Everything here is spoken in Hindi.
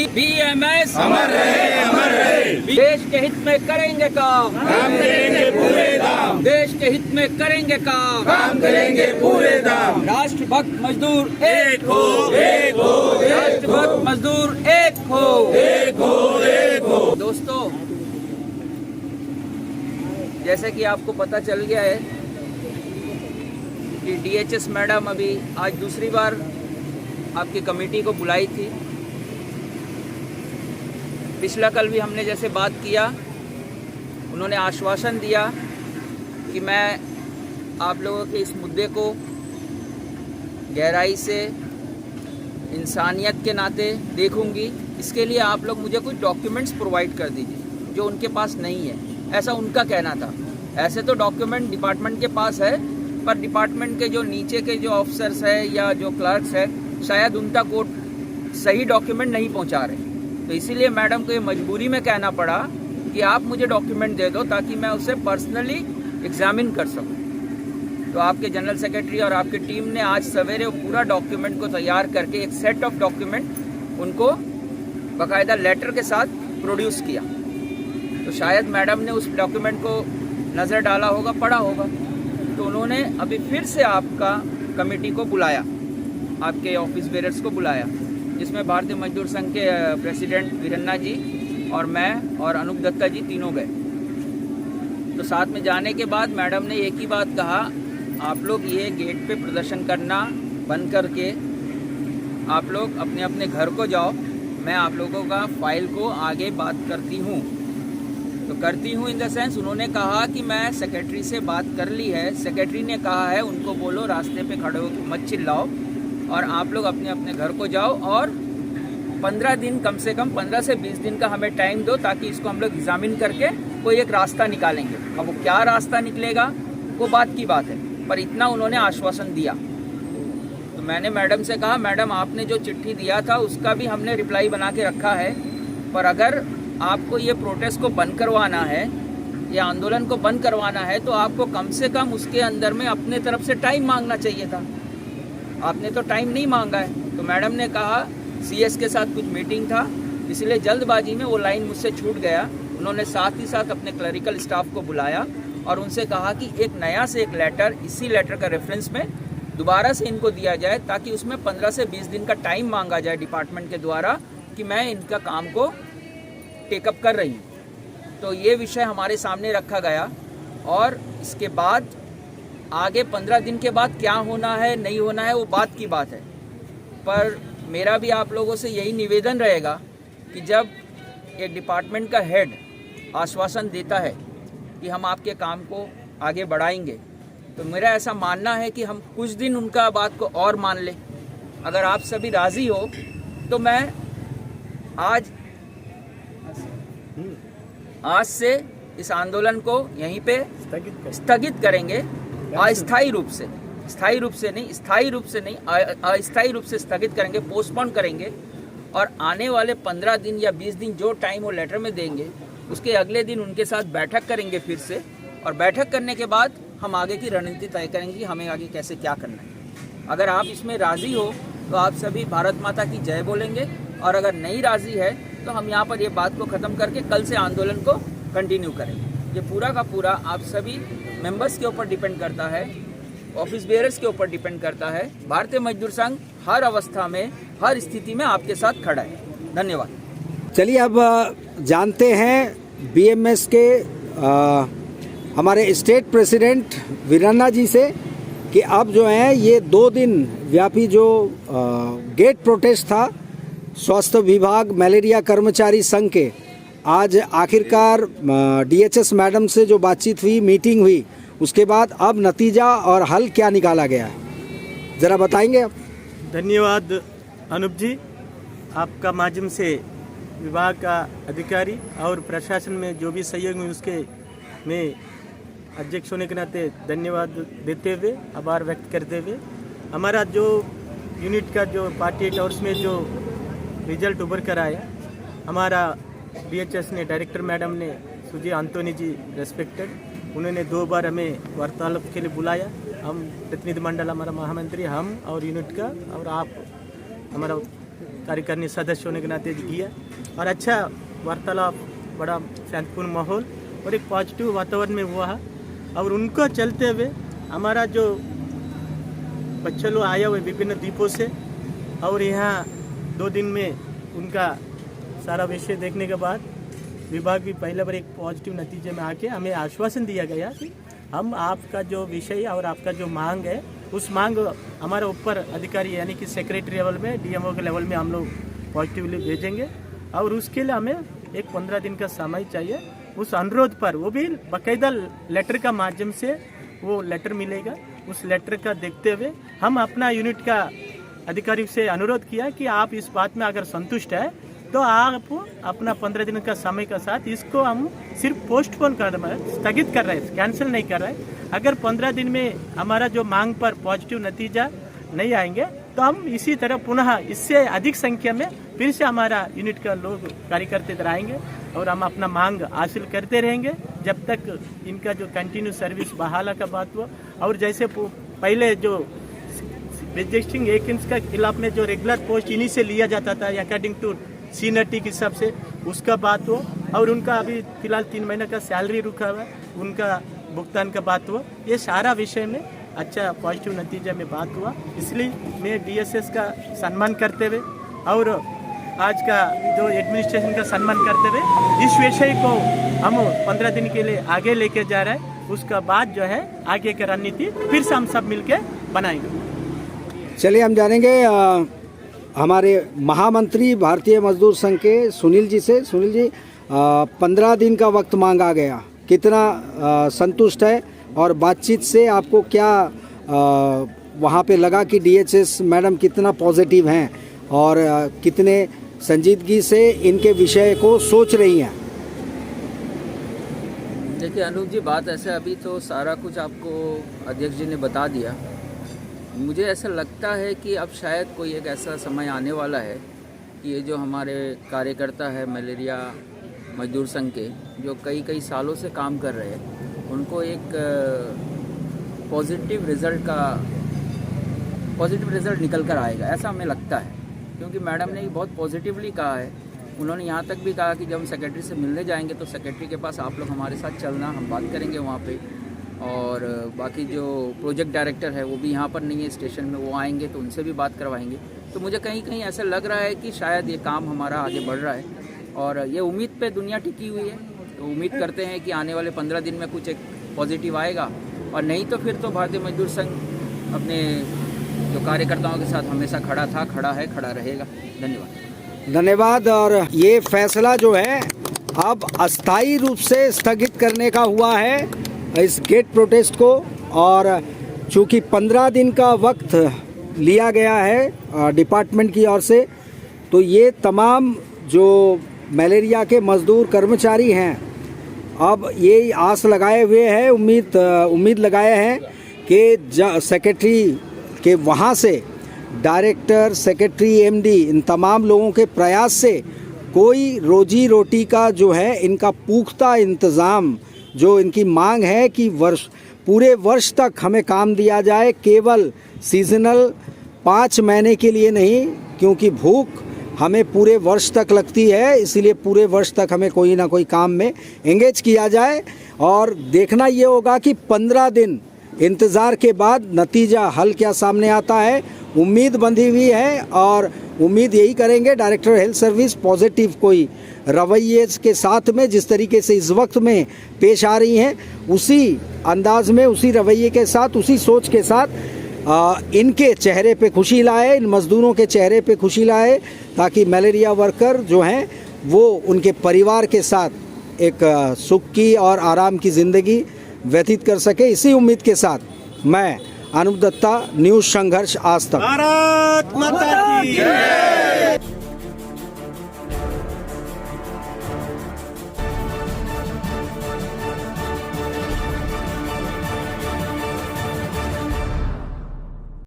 बीएमएस अमर रहे। देश के हित में करेंगे काम करेंगे पूरे दाम, देश के हित में करेंगे काम काम करेंगे पूरे दाम। राष्ट्रभक्त मजदूर एक हो, एक हो, राष्ट्रभक्त मजदूर एक हो। एक हो, एक हो। दोस्तों, जैसे कि आपको पता चल गया है कि डीएचएस मैडम अभी आज दूसरी बार आपकी कमेटी को बुलाई थी। पिछला कल भी हमने जैसे बात किया, उन्होंने आश्वासन दिया कि मैं आप लोगों के इस मुद्दे को गहराई से इंसानियत के नाते देखूंगी। इसके लिए आप लोग मुझे कुछ डॉक्यूमेंट्स प्रोवाइड कर दीजिए जो उनके पास नहीं है, ऐसा उनका कहना था। ऐसे तो डॉक्यूमेंट डिपार्टमेंट के पास है, पर डिपार्टमेंट के जो नीचे के जो ऑफिसर्स है या जो क्लर्क्स है, शायद उनका कोड सही डॉक्यूमेंट नहीं पहुंचा रहे। तो इसीलिए मैडम को ये मजबूरी में कहना पड़ा कि आप मुझे डॉक्यूमेंट दे दो ताकि मैं उसे पर्सनली एग्जामिन कर सकूं। तो आपके जनरल सेक्रेटरी और आपकी टीम ने आज सवेरे पूरा डॉक्यूमेंट को तैयार करके एक सेट ऑफ डॉक्यूमेंट उनको बाकायदा लेटर के साथ प्रोड्यूस किया। तो शायद मैडम ने उस डॉक्यूमेंट को नज़र डाला होगा, पढ़ा होगा। तो उन्होंने अभी फिर से आपका कमेटी को बुलाया, आपके ऑफिस बेरर्स को बुलाया, जिसमें भारतीय मजदूर संघ के प्रेसिडेंट वीरन्ना जी और मैं और अनूप दत्ता जी तीनों गए। तो साथ में जाने के बाद मैडम ने एक ही बात कहा, आप लोग ये गेट पे प्रदर्शन करना बंद करके आप लोग अपने अपने घर को जाओ, मैं आप लोगों का फाइल को आगे बात करती हूँ। तो करती हूँ इन द सेंस, उन्होंने कहा कि मैं सेक्रेटरी से बात कर ली है, सेक्रेटरी ने कहा है उनको बोलो रास्ते पे खड़े हो मत चिल्लाओ और आप लोग अपने अपने घर को जाओ और 15 दिन, कम से कम 15 से 20 दिन का हमें टाइम दो ताकि इसको हम लोग एग्जामिन करके कोई एक रास्ता निकालेंगे। अब वो क्या रास्ता निकलेगा वो बात की बात है, पर इतना उन्होंने आश्वासन दिया। तो मैंने मैडम से कहा, मैडम आपने जो चिट्ठी दिया था उसका भी हमने रिप्लाई बना के रखा है, पर अगर आपको ये प्रोटेस्ट को बंद करवाना है या आंदोलन को बंद करवाना है तो आपको कम से कम उसके अंदर में अपने तरफ से टाइम मांगना चाहिए था। आपने तो टाइम नहीं मांगा है। तो मैडम ने कहा सीएस के साथ कुछ मीटिंग था, इसलिए जल्दबाजी में वो लाइन मुझसे छूट गया। उन्होंने साथ ही साथ अपने क्लरिकल स्टाफ को बुलाया और उनसे कहा कि एक नया से एक लेटर, इसी लेटर का रेफरेंस में दोबारा से इनको दिया जाए ताकि उसमें 15 से 20 दिन का टाइम मांगा जाए डिपार्टमेंट के द्वारा कि मैं इनका काम को टेकअप कर रही हूँ। तो ये विषय हमारे सामने रखा गया और इसके बाद आगे 15 दिन के बाद क्या होना है नहीं होना है वो बात की बात है। पर मेरा भी आप लोगों से यही निवेदन रहेगा कि जब एक डिपार्टमेंट का हेड आश्वासन देता है कि हम आपके काम को आगे बढ़ाएंगे, तो मेरा ऐसा मानना है कि हम कुछ दिन उनका बात को और मान लें। अगर आप सभी राज़ी हो तो मैं आज से इस आंदोलन को यहीं पे स्थगित करेंगे। अस्थायी रूप से, स्थायी रूप से नहीं, अस्थायी रूप से स्थगित करेंगे, पोस्टपोन करेंगे और आने वाले 15 दिन या 20 दिन जो टाइम वो लेटर में देंगे उसके अगले दिन उनके साथ बैठक करेंगे फिर से, और बैठक करने के बाद हम आगे की रणनीति तय करेंगे कि हमें आगे कैसे क्या करना है। अगर आप इसमें राज़ी हो तो आप सभी भारत माता की जय बोलेंगे, और अगर नहीं राज़ी है तो हम यहाँ पर ये बात को ख़त्म करके कल से आंदोलन को कंटिन्यू करेंगे। ये पूरा का पूरा आप सभी मेंबर्स के ऊपर डिपेंड करता है, ऑफिस बेयरर्स के ऊपर डिपेंड करता है। भारतीय मजदूर संघ हर अवस्था में, हर स्थिति में आपके साथ खड़ा है। धन्यवाद। चलिए अब जानते हैं बीएमएस के हमारे स्टेट प्रेसिडेंट वीरन्ना जी से कि अब जो है ये 2 दिन व्यापी जो गेट प्रोटेस्ट था स्वास्थ्य विभाग मलेरिया कर्मचारी संघ के, आज आखिरकार डीएचएस मैडम से जो बातचीत हुई, मीटिंग हुई, उसके बाद अब नतीजा और हल क्या निकाला गया है, ज़रा बताएंगे आप? धन्यवाद अनूप जी, आपका माध्यम से विभाग का अधिकारी और प्रशासन में जो भी सहयोग हुई उसके में अध्यक्ष होने के नाते धन्यवाद देते हुए, आभार व्यक्त करते हुए, हमारा जो यूनिट का जो 48 आवर्स में जो रिजल्ट उभर कर आया, हमारा डीएचएस ने डायरेक्टर मैडम ने सुजी आंतोनी जी रेस्पेक्टेड, उन्होंने 2 बार हमें वार्तालाप के लिए बुलाया। हम प्रतिनिधि मंडल, हमारा महामंत्री, हम और यूनिट का और आप हमारा कार्यकारिणी सदस्य होने के नाते किया और अच्छा वार्तालाप, बड़ा शांतिपूर्ण माहौल और एक पॉजिटिव वातावरण में हुआ है। और उनको चलते हुए हमारा जो बच्चे लोग आए हुए विभिन्न द्वीपों से और यहाँ 2 दिन में उनका सारा विषय देखने के बाद विभाग भी पहले बार एक पॉजिटिव नतीजे में आके हमें आश्वासन दिया गया कि हम आपका जो विषय और आपका जो मांग है उस मांग हमारे ऊपर अधिकारी यानी कि सेक्रेटरी लेवल में, डीएमओ के लेवल में हम लोग पॉजिटिवली भेजेंगे और उसके लिए हमें एक 15 दिन का समय चाहिए। उस अनुरोध पर वो भी बाकायदा लेटर का माध्यम से वो लेटर मिलेगा। उस लेटर का देखते हुए हम अपना यूनिट का अधिकारी से अनुरोध किया कि आप इस बात में अगर संतुष्ट है तो आप अपना 15 दिन का समय के साथ इसको हम सिर्फ पोस्टपोन कर रहे हैं, स्थगित कर रहे हैं, कैंसिल नहीं कर रहे हैं। अगर 15 दिन में हमारा जो मांग पर पॉजिटिव नतीजा नहीं आएंगे तो हम इसी तरह पुनः इससे अधिक संख्या में फिर से हमारा यूनिट का लोग कार्यकर्ता इधर आएंगे और हम अपना मांग हासिल करते रहेंगे जब तक इनका जो कंटिन्यू सर्विस बहाल का बात हुआ। और जैसे पहले जो रजिस्ट्रिंग 1 इंच का खिलाफ में जो रेगुलर पोस्ट इन्हीं से लिया जाता था अकॉर्डिंग टू सीनियरिटी के हिसाब से उसका बात हो और उनका अभी फिलहाल 3 महीने का सैलरी रुका हुआ उनका भुगतान का बात हुआ। ये सारा विषय में अच्छा पॉजिटिव नतीजे में बात हुआ। इसलिए मैं डीएसएस का सम्मान करते हुए और आज का जो एडमिनिस्ट्रेशन का सम्मान करते हुए इस विषय को हम 15 दिन के लिए आगे लेके जा रहे हैं। उसका बाद जो है आगे की रणनीति फिर से हम सब मिलके बनाएंगे। चलिए हम जानेंगे हमारे महामंत्री भारतीय मजदूर संघ के सुनील जी से। सुनील जी, 15 दिन का वक्त मांगा गया, कितना संतुष्ट है और बातचीत से आपको क्या वहाँ पे लगा कि डीएचएस मैडम कितना पॉजिटिव हैं और कितने संजीदगी से इनके विषय को सोच रही हैं? देखिए अनूप जी, बात ऐसे अभी तो सारा कुछ आपको अध्यक्ष जी ने बता दिया। मुझे ऐसा लगता है कि अब शायद कोई एक ऐसा समय आने वाला है कि ये जो हमारे कार्यकर्ता है मलेरिया मजदूर संघ के जो कई सालों से काम कर रहे हैं उनको एक पॉजिटिव रिज़ल्ट निकल कर आएगा, ऐसा हमें लगता है। क्योंकि मैडम ने बहुत पॉजिटिवली कहा है। उन्होंने यहाँ तक भी कहा कि जब हम सेक्रेटरी से मिलने जाएंगे तो सेक्रेटरी के पास आप लोग हमारे साथ चलना, हम बात करेंगे वहाँ पे। और बाकी जो प्रोजेक्ट डायरेक्टर है वो भी यहाँ पर नहीं है स्टेशन में, वो आएंगे तो उनसे भी बात करवाएंगे। तो मुझे कहीं ऐसा लग रहा है कि शायद ये काम हमारा आगे बढ़ रहा है और ये उम्मीद पे दुनिया टिकी हुई है। तो उम्मीद करते हैं कि आने वाले 15 दिन में कुछ एक पॉजिटिव आएगा और नहीं तो फिर तो भारतीय मजदूर संघ अपने जो कार्यकर्ताओं के साथ हमेशा खड़ा था, खड़ा है, खड़ा रहेगा। धन्यवाद। और ये फैसला जो है अब अस्थायी रूप से स्थगित करने का हुआ है इस गेट प्रोटेस्ट को। और चूँकि 15 दिन का वक्त लिया गया है डिपार्टमेंट की ओर से, तो ये तमाम जो मलेरिया के मजदूर कर्मचारी हैं अब ये आस लगाए हुए हैं, उम्मीद लगाए हैं कि सेक्रेटरी के वहाँ से डायरेक्टर, सेक्रेटरी, एमडी, इन तमाम लोगों के प्रयास से कोई रोजी रोटी का जो है इनका पुख्ता इंतज़ाम, जो इनकी मांग है कि पूरे वर्ष तक हमें काम दिया जाए, केवल सीजनल 5 महीने के लिए नहीं, क्योंकि भूख हमें पूरे वर्ष तक लगती है, इसलिए पूरे वर्ष तक हमें कोई ना कोई काम में एंगेज किया जाए। और देखना ये होगा कि 15 दिन इंतज़ार के बाद नतीजा हल क्या सामने आता है। उम्मीद बंधी हुई है और उम्मीद यही करेंगे डायरेक्टर हेल्थ सर्विस पॉजिटिव कोई रवैये के साथ में जिस तरीके से इस वक्त में पेश आ रही हैं, उसी अंदाज में, उसी रवैये के साथ, उसी सोच के साथ इनके चेहरे पे खुशी लाए, इन मज़दूरों के चेहरे पे खुशी लाए, ताकि मलेरिया वर्कर जो हैं वो उनके परिवार के साथ एक सुख की और आराम की ज़िंदगी व्यतीत कर सके। इसी उम्मीद के साथ मैं अनूप दत्ता, न्यूज़ संघर्ष आज तक। भारत माता की जय।